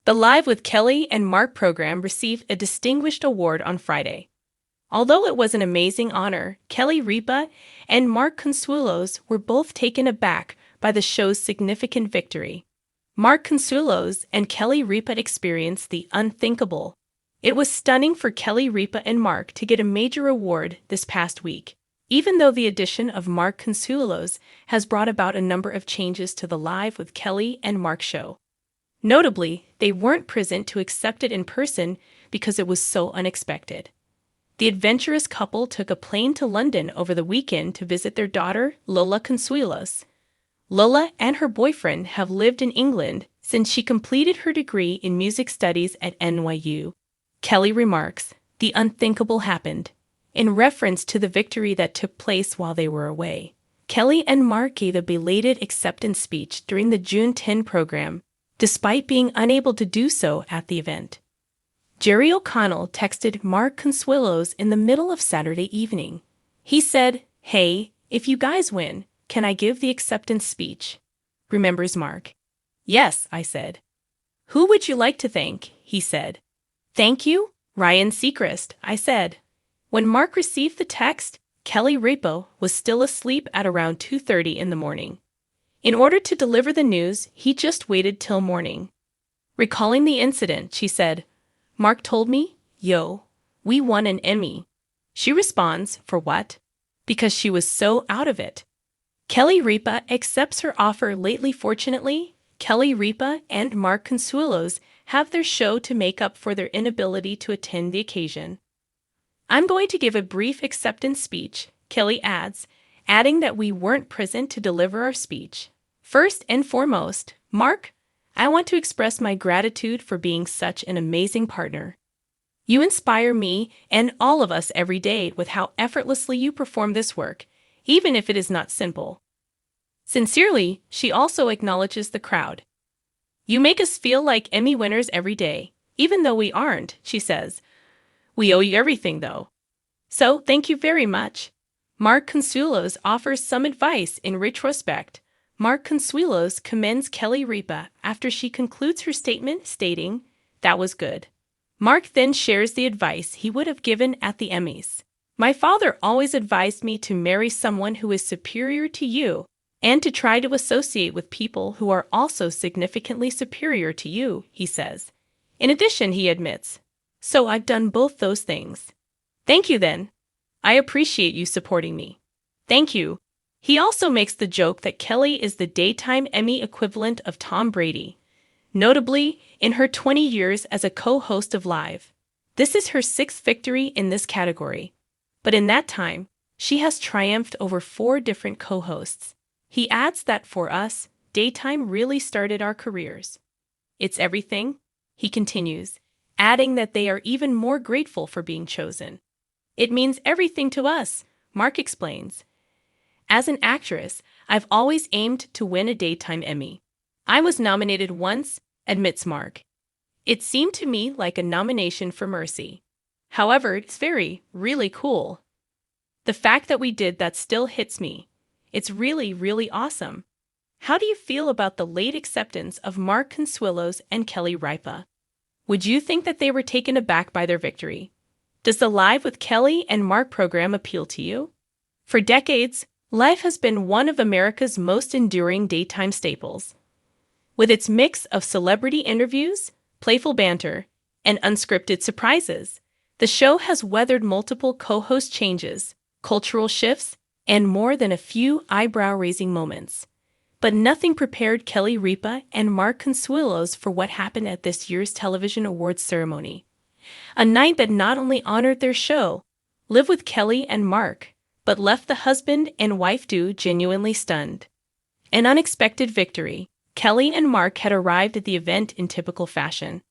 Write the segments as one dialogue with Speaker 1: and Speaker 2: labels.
Speaker 1: The Live with Kelly and Mark program received a distinguished award on Friday. Although it was an amazing honor, Kelly Ripa and Mark Consuelos were both taken aback by the show's significant victory. Mark Consuelos and Kelly Ripa experienced the unthinkable. It was stunning for Kelly Ripa and Mark to get a major award this past week, even though the addition of Mark Consuelos has brought about a number of changes to the Live with Kelly and Mark show. Notably, they weren't present to accept it in person because it was so unexpected. The adventurous couple took a plane to London over the weekend to visit their daughter, Lola Consuelos. Lola and her boyfriend have lived in England since she completed her degree in music studies at NYU. Kelly remarks, "The unthinkable happened," in reference to the victory that took place while they were away. Kelly and Mark gave a belated acceptance speech during the June 10 program, despite being unable to do so at the event. Jerry O'Connell texted Mark Consuelos in the middle of Saturday evening. He said, "Hey, if you guys win, can I give the acceptance speech?" Remembers Mark. "Yes," I said. "Who would you like to thank?" he said. "Thank you, Ryan Seacrest," I said. When Mark received the text, Kelly Ripa was still asleep at around 2:30 in the morning. In order to deliver the news, he just waited till morning. Recalling the incident, she said, "Mark told me, yo, we won an Emmy." She responds, "For what?" Because she was so out of it. Kelly Ripa accepts her offer lately. Fortunately, Kelly Ripa and Mark Consuelos have their show to make up for their inability to attend the occasion. "I'm going to give a brief acceptance speech," Kelly adds, adding that we weren't present to deliver our speech. "First and foremost, Mark, I want to express my gratitude for being such an amazing partner. You inspire me and all of us every day with how effortlessly you perform this work, even if it is not simple." Sincerely, she also acknowledges the crowd. "You make us feel like Emmy winners every day, even though we aren't," she says. "We owe you everything, though. So, thank you very much." Mark Consuelos offers some advice in retrospect. Mark Consuelos commends Kelly Ripa after she concludes her statement, stating, "That was good." Mark then shares the advice he would have given at the Emmys. "My father always advised me to marry someone who is superior to you and to try to associate with people who are also significantly superior to you," he says. In addition, he admits, "So I've done both those things. Thank you then. I appreciate you supporting me. Thank you." He also makes the joke that Kelly is the daytime Emmy equivalent of Tom Brady, notably in her 20 years as a co-host of Live. This is her 6th victory in this category. But in that time, she has triumphed over 4 different co-hosts. He adds that for us, daytime really started our careers. "It's everything," he continues, adding that they are even more grateful for being chosen. "It means everything to us," Mark explains. "As an actress, I've always aimed to win a daytime Emmy. I was nominated once," admits Mark. "It seemed to me like a nomination for mercy. However, it's really cool. The fact that we did that still hits me. It's really awesome." How do you feel about the late acceptance of Mark Consuelos and Kelly Ripa? Would you think that they were taken aback by their victory? Does the Live with Kelly and Mark program appeal to you? For decades, Live has been one of America's most enduring daytime staples. With its mix of celebrity interviews, playful banter, and unscripted surprises, the show has weathered multiple co-host changes, cultural shifts, and more than a few eyebrow-raising moments. But nothing prepared Kelly Ripa and Mark Consuelos for what happened at this year's television awards ceremony. A night that not only honored their show, Live with Kelly and Mark, but left the husband and wife duo genuinely stunned. An unexpected victory. Kelly and Mark had arrived at the event in typical fashion.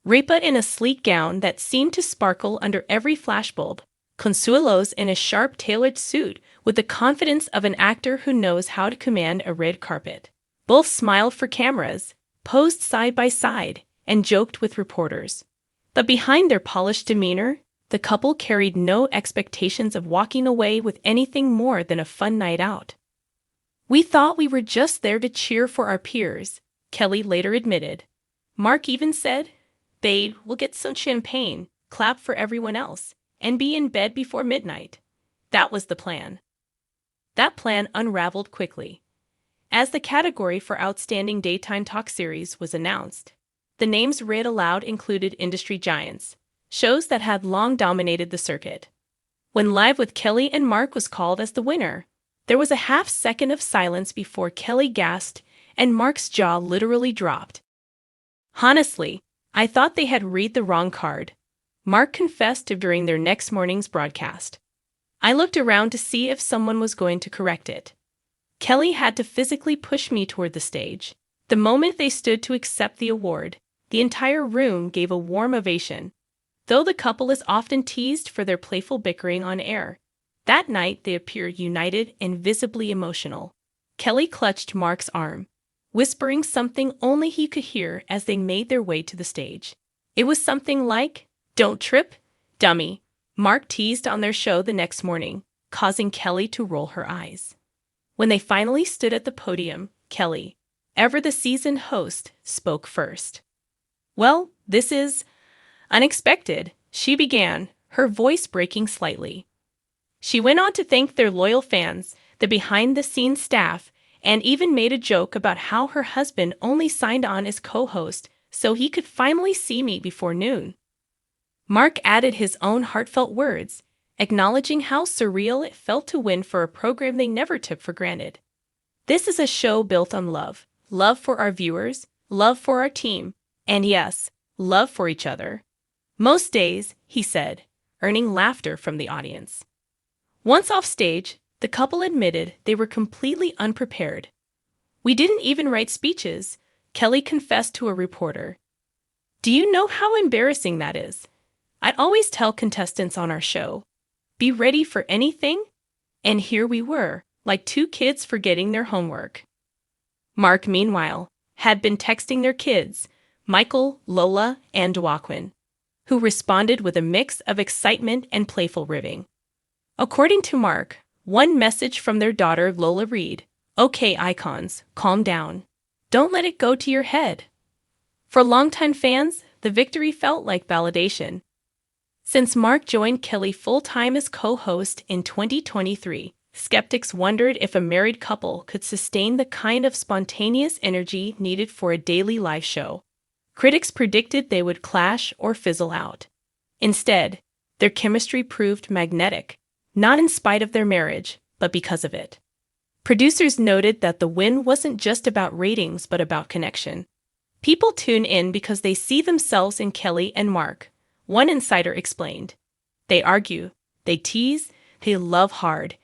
Speaker 1: Ripa in a sleek gown that seemed to sparkle under every flashbulb, Consuelos in a sharp tailored suit with the confidence of an actor who knows how to command a red carpet. Both smiled for cameras, posed side by side, and joked with reporters. But behind their polished demeanor, the couple carried no expectations of walking away with anything more than a fun night out. "We thought we were just there to cheer for our peers," Kelly later admitted. Mark even said, "Babe, we'll get some champagne, clap for everyone else, and be in bed before midnight." That was the plan. That plan unraveled quickly. As the category for Outstanding Daytime Talk Series was announced, the names read aloud included industry giants, shows that had long dominated the circuit. When Live with Kelly and Mark was called as the winner, there was a half-second of silence before Kelly gasped and Mark's jaw literally dropped. "Honestly, I thought they had read the wrong card," Mark confessed during their next morning's broadcast. "I looked around to see if someone was going to correct it. Kelly had to physically push me toward the stage. The moment they stood to accept the award, the entire room gave a warm ovation. Though the couple is often teased for their playful bickering on air, that night they appeared united and visibly emotional." Kelly clutched Mark's arm, whispering something only he could hear as they made their way to the stage. It was something like, "Don't trip, dummy," Mark teased on their show the next morning, causing Kelly to roll her eyes. When they finally stood at the podium, Kelly, ever the seasoned host, spoke first. "Well, this is unexpected," she began, her voice breaking slightly. She went on to thank their loyal fans, the behind-the-scenes staff, and even made a joke about how her husband only signed on as co-host so he could finally see me before noon. Mark added his own heartfelt words, acknowledging how surreal it felt to win for a program they never took for granted. "This is a show built on love. Love for our viewers, love for our team, and yes, love for each other." Most days, he said, earning laughter from the audience. Once off stage, the couple admitted they were completely unprepared. "We didn't even write speeches," Kelly confessed to a reporter. "Do you know how embarrassing that is? I'd always tell contestants on our show, be ready for anything, and here we were, like two kids forgetting their homework." Mark, meanwhile, had been texting their kids, Michael, Lola, and Joaquin, who responded with a mix of excitement and playful ribbing. According to Mark, one message from their daughter Lola read, "Okay, icons, calm down. Don't let it go to your head." For longtime fans, the victory felt like validation. Since Mark joined Kelly full-time as co-host in 2023, skeptics wondered if a married couple could sustain the kind of spontaneous energy needed for a daily live show. Critics predicted they would clash or fizzle out. Instead, their chemistry proved magnetic, not in spite of their marriage, but because of it. Producers noted that the win wasn't just about ratings, but about connection. "People tune in because they see themselves in Kelly and Mark," one insider explained. "They argue, they tease, they love hard,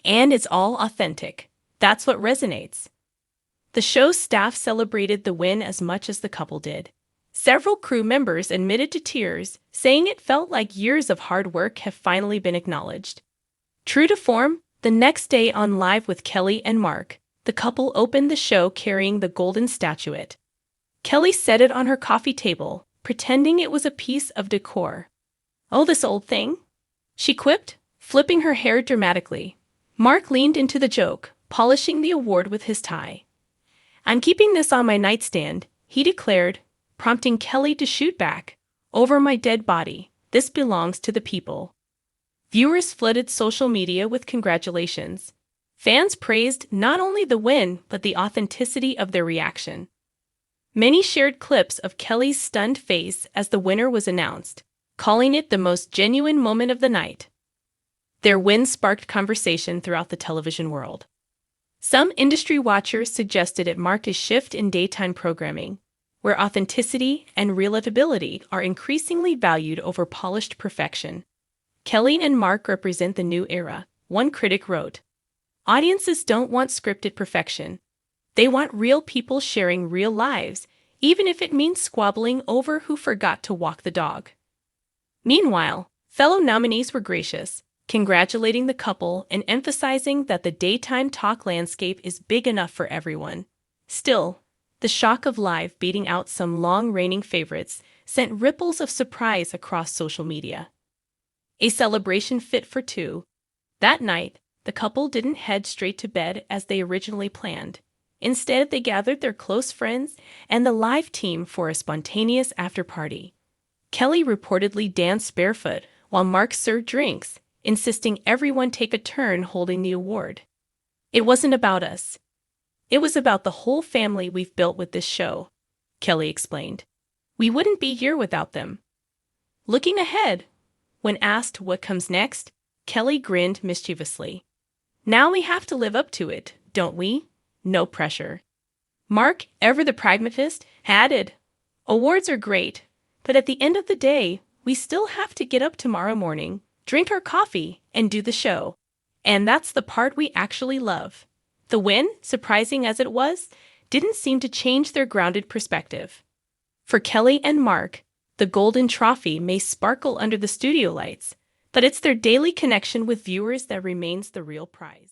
Speaker 1: and it's all authentic. That's what resonates." The show's staff celebrated the win as much as the couple did. Several crew members admitted to tears, saying it felt like years of hard work have finally been acknowledged. True to form, the next day on Live with Kelly and Mark, the couple opened the show carrying the golden statuette. Kelly set it on her coffee table, pretending it was a piece of decor. "Oh, this old thing?" she quipped, flipping her hair dramatically. Mark leaned into the joke, polishing the award with his tie. "I'm keeping this on my nightstand," he declared, prompting Kelly to shoot back, "Over my dead body, this belongs to the people." Viewers flooded social media with congratulations. Fans praised not only the win, but the authenticity of their reaction. Many shared clips of Kelly's stunned face as the winner was announced, calling it the most genuine moment of the night. Their win sparked conversation throughout the television world. Some industry watchers suggested it marked a shift in daytime programming, where authenticity and relatability are increasingly valued over polished perfection. "Kelly and Mark represent the new era," one critic wrote. "Audiences don't want scripted perfection. They want real people sharing real lives, even if it means squabbling over who forgot to walk the dog." Meanwhile, fellow nominees were gracious, congratulating the couple and emphasizing that the daytime talk landscape is big enough for everyone. Still, the shock of Live beating out some long-reigning favorites sent ripples of surprise across social media. A celebration fit for two. That night, the couple didn't head straight to bed as they originally planned. Instead, they gathered their close friends and the live team for a spontaneous after-party. Kelly reportedly danced barefoot while Mark served drinks, insisting everyone take a turn holding the award. "It wasn't about us. It was about the whole family we've built with this show," Kelly explained. "We wouldn't be here without them." Looking ahead, when asked what comes next, Kelly grinned mischievously. "Now we have to live up to it, don't we? No pressure." Mark, ever the pragmatist, added, "Awards are great, but at the end of the day, we still have to get up tomorrow morning, drink our coffee, and do the show. And that's the part we actually love." The win, surprising as it was, didn't seem to change their grounded perspective. For Kelly and Mark, the golden trophy may sparkle under the studio lights, but it's their daily connection with viewers that remains the real prize.